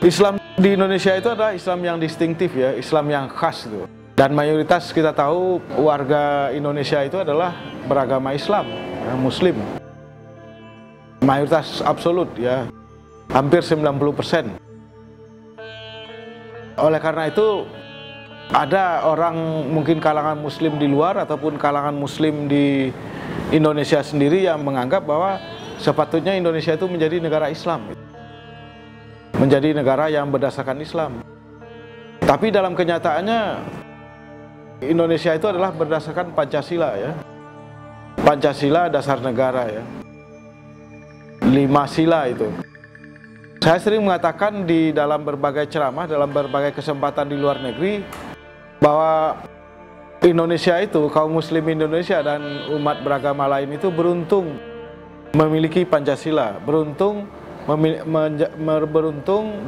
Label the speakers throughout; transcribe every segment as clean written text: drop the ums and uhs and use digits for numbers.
Speaker 1: Islam di Indonesia itu adalah Islam yang distintif ya, Islam yang khas itu. Dan mayoritas kita tahu warga Indonesia itu adalah beragama Islam, ya, Muslim. Mayoritas absolut ya, hampir 90%. Oleh karena itu ada orang mungkin kalangan Muslim di luar ataupun kalangan Muslim di Indonesia sendiri yang menganggap bahwa sepatutnya Indonesia itu menjadi negara Islam, menjadi negara yang berdasarkan Islam. Tapi dalam kenyataannya Indonesia itu adalah berdasarkan Pancasila ya. Pancasila dasar negara ya. 5 sila itu. Saya sering mengatakan di dalam berbagai ceramah, dalam berbagai kesempatan di luar negeri, bahwa Indonesia itu, kaum muslim Indonesia dan umat beragama lain itu beruntung memiliki Pancasila, beruntung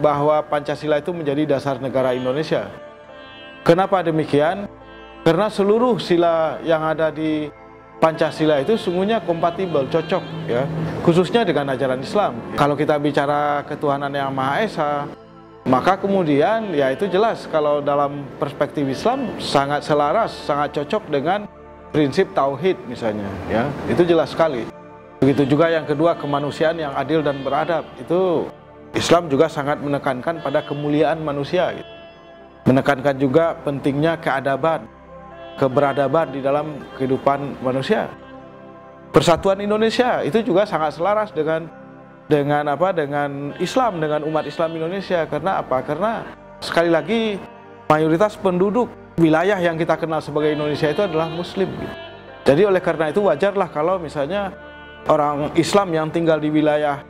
Speaker 1: bahwa Pancasila itu menjadi dasar negara Indonesia. Kenapa demikian? Karena seluruh sila yang ada di Pancasila itu sungguhnya kompatibel, cocok ya, khususnya dengan ajaran Islam. Kalau kita bicara ketuhanan yang Maha Esa, maka kemudian ya itu jelas kalau dalam perspektif Islam sangat selaras, sangat cocok dengan prinsip tauhid misalnya ya, itu jelas sekali. Begitu juga yang kedua, kemanusiaan yang adil dan beradab, itu Islam juga sangat menekankan pada kemuliaan manusia gitu. Menekankan juga pentingnya keadaban, keberadaban di dalam kehidupan manusia. Persatuan Indonesia itu juga sangat selaras dengan Islam, dengan umat Islam Indonesia. Karena apa? Karena sekali lagi mayoritas penduduk wilayah yang kita kenal sebagai Indonesia itu adalah Muslim gitu. Jadi oleh karena itu wajarlah kalau misalnya orang Islam yang tinggal di wilayah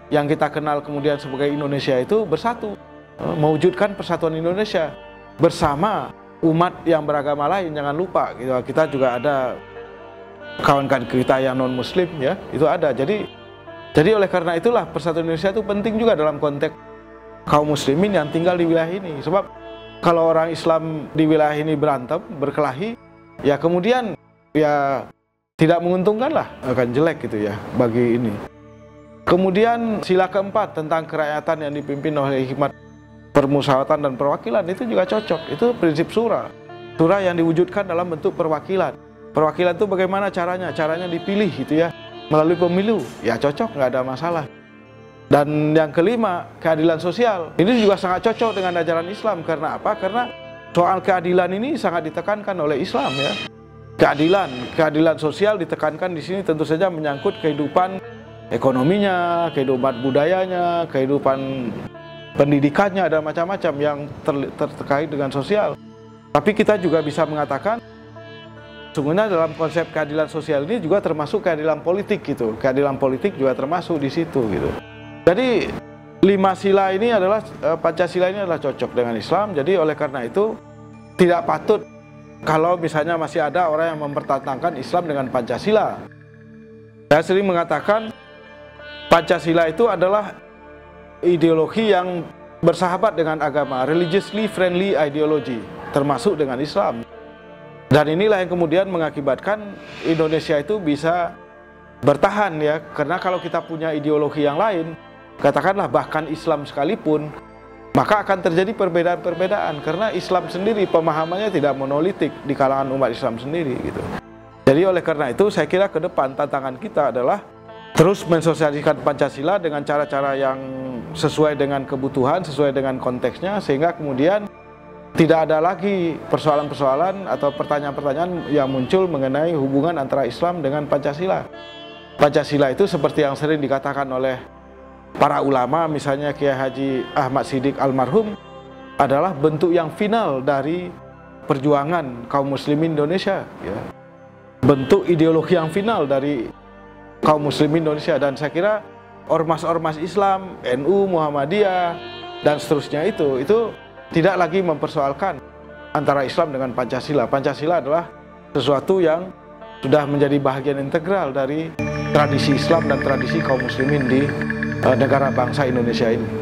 Speaker 1: yang kita kenal kemudian sebagai Indonesia itu bersatu, mewujudkan persatuan Indonesia bersama umat yang beragama lain. Jangan lupa gitu, kita juga ada kawan-kawan kita yang non Muslim ya, itu ada. Jadi oleh karena itulah persatuan Indonesia itu penting juga dalam konteks kaum muslimin yang tinggal di wilayah ini. Sebab kalau orang Islam di wilayah ini berantem, berkelahi, ya kemudian ya tidak menguntungkan lah, akan jelek gitu ya bagi ini. Kemudian sila keempat tentang kerakyatan yang dipimpin oleh hikmat permusyawaratan dan perwakilan itu juga cocok. Itu prinsip syura. Syura yang diwujudkan dalam bentuk perwakilan. Perwakilan itu bagaimana caranya? Caranya dipilih gitu ya, melalui pemilu. Ya cocok, nggak ada masalah. Dan yang kelima, keadilan sosial. Ini juga sangat cocok dengan ajaran Islam. Karena apa? Karena soal keadilan ini sangat ditekankan oleh Islam ya. Keadilan sosial ditekankan di sini tentu saja menyangkut kehidupan ekonominya, kehidupan budayanya, kehidupan pendidikannya, ada macam-macam yang terkait dengan sosial. Tapi kita juga bisa mengatakan sungguhnya dalam konsep keadilan sosial ini juga termasuk keadilan politik gitu. Keadilan politik juga termasuk di situ gitu. Jadi 5 sila ini adalah Pancasila ini adalah cocok dengan Islam. Jadi oleh karena itu tidak patut kalau misalnya masih ada orang yang mempertentangkan Islam dengan Pancasila. Saya sering mengatakan Pancasila itu adalah ideologi yang bersahabat dengan agama, religiously friendly ideology, termasuk dengan Islam. Dan inilah yang kemudian mengakibatkan Indonesia itu bisa bertahan ya, karena kalau kita punya ideologi yang lain, katakanlah bahkan Islam sekalipun, maka akan terjadi perbedaan-perbedaan karena Islam sendiri pemahamannya tidak monolitik di kalangan umat Islam sendiri gitu. Jadi oleh karena itu saya kira ke depan tantangan kita adalah terus mensosialisasikan Pancasila dengan cara-cara yang sesuai dengan kebutuhan, sesuai dengan konteksnya, sehingga kemudian tidak ada lagi persoalan-persoalan atau pertanyaan-pertanyaan yang muncul mengenai hubungan antara Islam dengan Pancasila. Pancasila itu seperti yang sering dikatakan oleh para ulama, misalnya Kiai Haji Ahmad Siddiq almarhum, adalah bentuk yang final dari perjuangan kaum muslimin Indonesia ya. Bentuk ideologi yang final dari kaum muslimin Indonesia. Dan saya kira ormas-ormas Islam, NU, Muhammadiyah dan seterusnya itu tidak lagi mempersoalkan antara Islam dengan Pancasila. Pancasila adalah sesuatu yang sudah menjadi bagian integral dari tradisi Islam dan tradisi kaum muslimin di negara bangsa Indonesia ini.